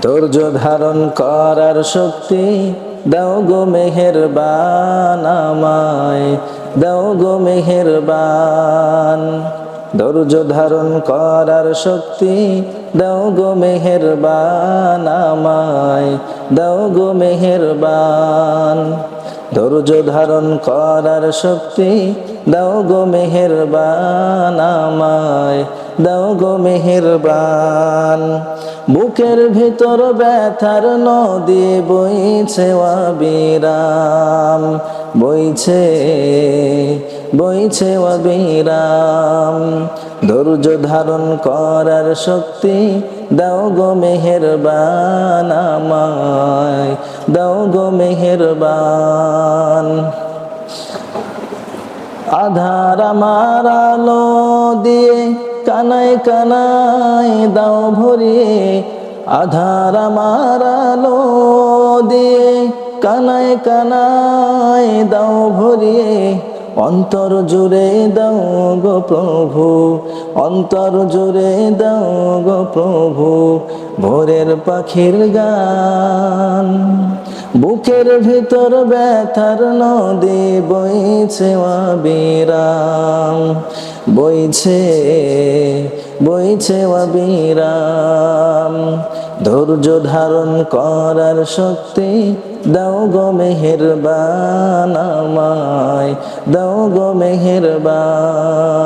ধৈর্য ধারণ করার শক্তি দাও গো মেহেরবান আমায়, দাও গো মেহেরবান। ধৈর্য ধারণ করার শক্তি দাও গো মেহেরবান আমায়, দাও গো মেহেরবান। ধৈর্য ধারণ করার শক্তি দাও গো মেহেরবান আমায়, দাও গো মেহেরবান। বুকের ভিতর ব্যথার নদী বইছে অবিরাম, বইছে বইছে অবিরাম। ধৈর্য ধারণ করার শক্তি দাও গো মেহেরবান আমায়, দাও গো মেহেরবান। আধার আমার আলো দিয়ে কানায় কানায় দাও ভরিয়ে, আধার আমার আলো দিয়ে কানায় কানায় দাও ভরিয়ে। অন্তর জুড়ে দাও গো প্রভু, অন্তর জুড়ে দাও গো প্রভু ভোরের পাখির গান। বুকের ভিতর ব্যথার নদী বইছে অবিরাম, বইছে বইছে অবিরাম। ধৈর্য ধারণ করার শক্তি দাও গো মেহেরবান আমায়, দাও গো মেহেরবান।